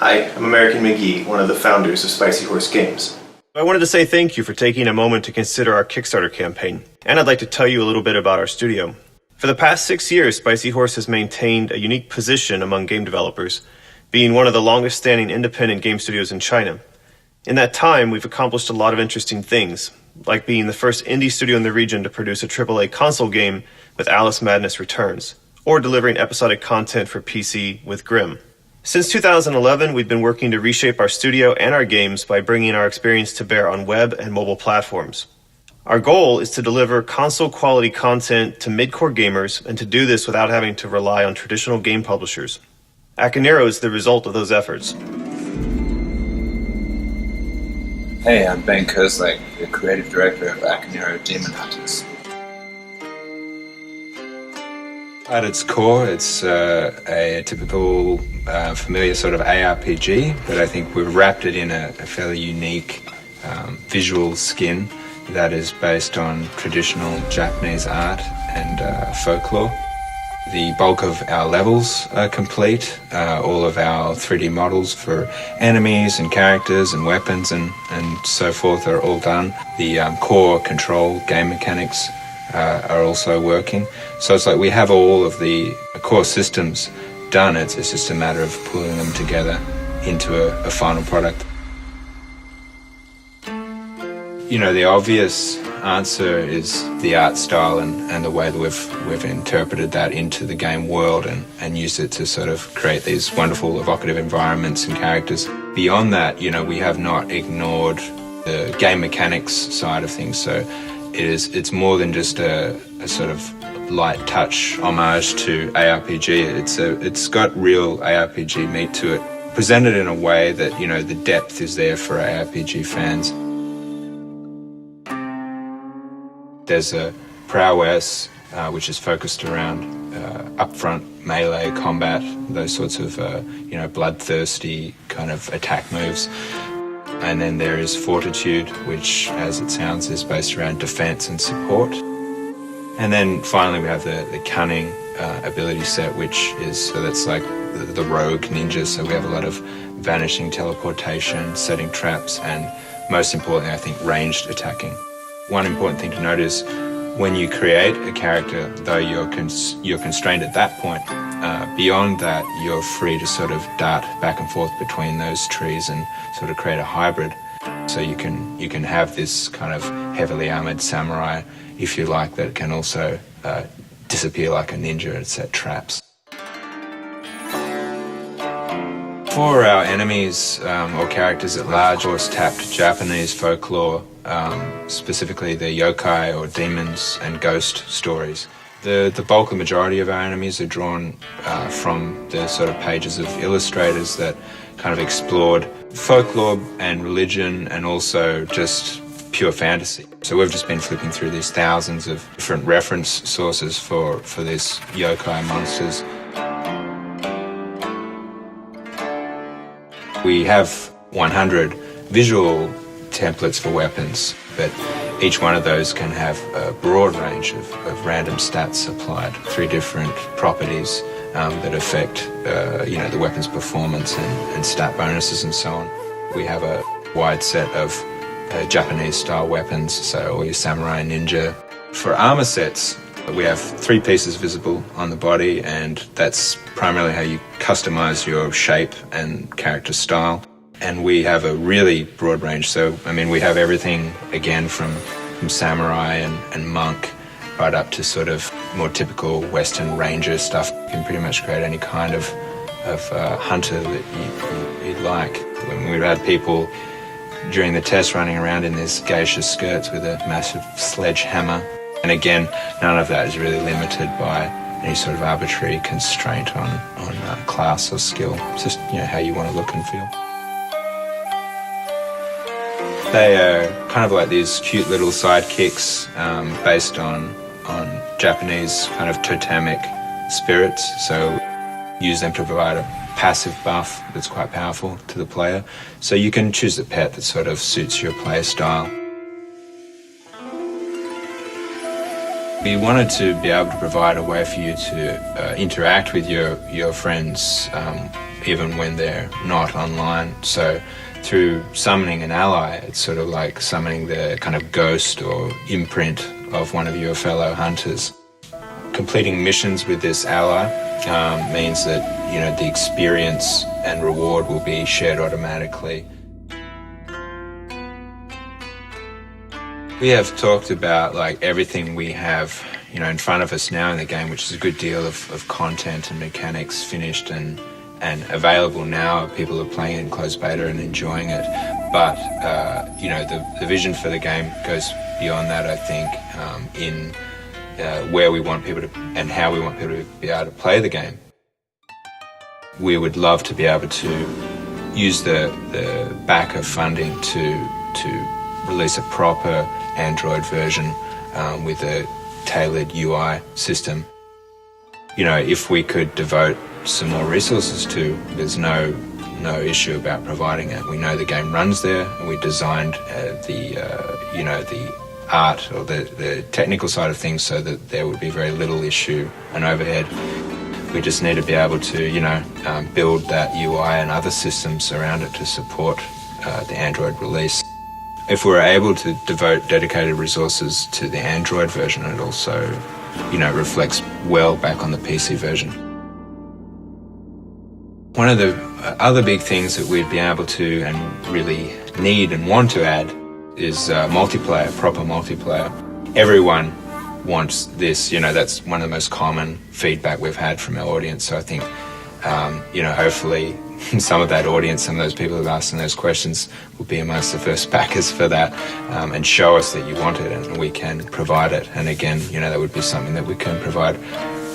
Hi, I'm American McGee, one of the founders of Spicy Horse Games. I wanted to say thank you for taking a moment to consider our Kickstarter campaign, and I'd like to tell you a little bit about our studio. For the past 6 years, Spicy Horse has maintained a unique position among game developers, being one of the longest-standing independent game studios in China. In that time, we've accomplished a lot of interesting things, like being the first indie studio in the region to produce a AAA console game with Alice Madness Returns, or delivering episodic content for PC with Grimm. Since 2011, we've been working to reshape our studio and our games by bringing our experience to bear on web and mobile platforms. Our goal is to deliver console-quality content to mid-core gamers and to do this without having to rely on traditional game publishers. Akaneiro is the result of those efforts. Hey, I'm Ben Kerslake, the creative director of Akaneiro Demon Hunters. At its core, it's a typical familiar sort of ARPG, but I think we've wrapped it in a fairly unique visual skin that is based on traditional Japanese art and folklore. The bulk of our levels are complete. All of our 3D models for enemies and characters and weapons and so forth are all done. The core control game mechanics are also working. So it's like we have all of the core systems done. It's just a matter of pulling them together into a final product. You know, the obvious answer is the art style and the way that we've interpreted that into the game world and used it to sort of create these wonderful evocative environments and characters. Beyond that, you know, we have not ignored the game mechanics side of things. So it's more than just a sort of light touch homage to ARPG. It's got real ARPG meat to it, presented in a way that, you know, the depth is there for ARPG fans. There's a prowess which is focused around upfront melee combat, those sorts of you know, bloodthirsty kind of attack moves. And then there is fortitude, which, as it sounds, is based around defense and support. And then finally we have the cunning ability set, which is, so that's like the rogue ninja. So we have a lot of vanishing, teleportation, setting traps, and most importantly, I think, ranged attacking. One important thing to note is when you create a character, though you're constrained at that point, beyond that, you're free to sort of dart back and forth between those trees and sort of create a hybrid. So you can have this kind of heavily armored samurai, if you like, that can also disappear like a ninja and set traps. For our enemies or characters at large, of course, tapped Japanese folklore, specifically the yokai or demons and ghost stories. The bulk, the majority of our enemies are drawn from the sort of pages of illustrators that kind of explored folklore and religion and also just pure fantasy. So we've just been flipping through these thousands of different reference sources for these yokai monsters. We have 100 visual templates for weapons, but each one of those can have a broad range of random stats applied, 3 different properties that affect you know, the weapon's performance and stat bonuses and so on. We have a wide set of Japanese-style weapons, so all your samurai and ninja. For armor sets, we have 3 pieces visible on the body, and that's primarily how you customize your shape and character style. And we have a really broad range, so I mean we have everything again from samurai and monk right up to sort of more typical Western ranger stuff. You can pretty much create any kind of hunter that you'd like. When we've had people during the test running around in these geisha skirts with a massive sledgehammer, and again none of that is really limited by any sort of arbitrary constraint on class or skill. It's just, you know, how you want to look and feel. They are kind of like these cute little sidekicks based on Japanese kind of totemic spirits. So use them to provide a passive buff that's quite powerful to the player. So you can choose a pet that sort of suits your play style. We wanted to be able to provide a way for you to interact with your friends even when they're not online. So through summoning an ally, it's sort of like summoning the kind of ghost or imprint of one of your fellow hunters. Completing missions with this ally means that, you know, the experience and reward will be shared automatically. We have talked about like everything we have, you know, in front of us now in the game, which is a good deal of content and mechanics finished and available now. People are playing it in closed beta and enjoying it. But, you know, the vision for the game goes beyond that, I think, in where we want people to and how we want people to be able to play the game. We would love to be able to use the back of funding to release a proper Android version with a tailored UI system. You know, if we could devote some more resources to, there's no issue about providing it. We know the game runs there, and we designed the art or the technical side of things so that there would be very little issue and overhead. We just need to be able to, you know, build that UI and other systems around it to support the Android release. If we're able to devote dedicated resources to the Android version, it also, you know, reflects well back on the PC version. One of the other big things that we'd be able to and really need and want to add is multiplayer, proper multiplayer. Everyone wants this, you know, that's one of the most common feedback we've had from our audience. So I think, you know, hopefully some of that audience, some of those people who've asked those questions will be amongst the first backers for that, and show us that you want it and we can provide it. And again, you know, that would be something that we can provide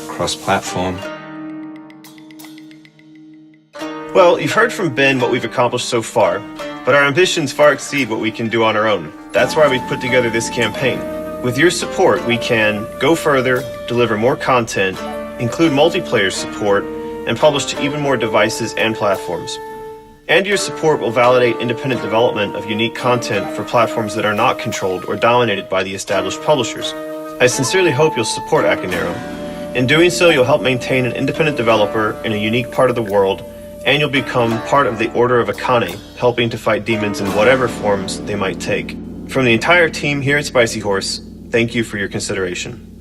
cross-platform. Well, you've heard from Ben what we've accomplished so far, but our ambitions far exceed what we can do on our own. That's why we've put together this campaign. With your support, we can go further, deliver more content, include multiplayer support, and publish to even more devices and platforms. And your support will validate independent development of unique content for platforms that are not controlled or dominated by the established publishers. I sincerely hope you'll support Akaneiro. In doing so, you'll help maintain an independent developer in a unique part of the world, and you'll become part of the Order of Akaneiro, helping to fight demons in whatever forms they might take. From the entire team here at Spicy Horse, thank you for your consideration.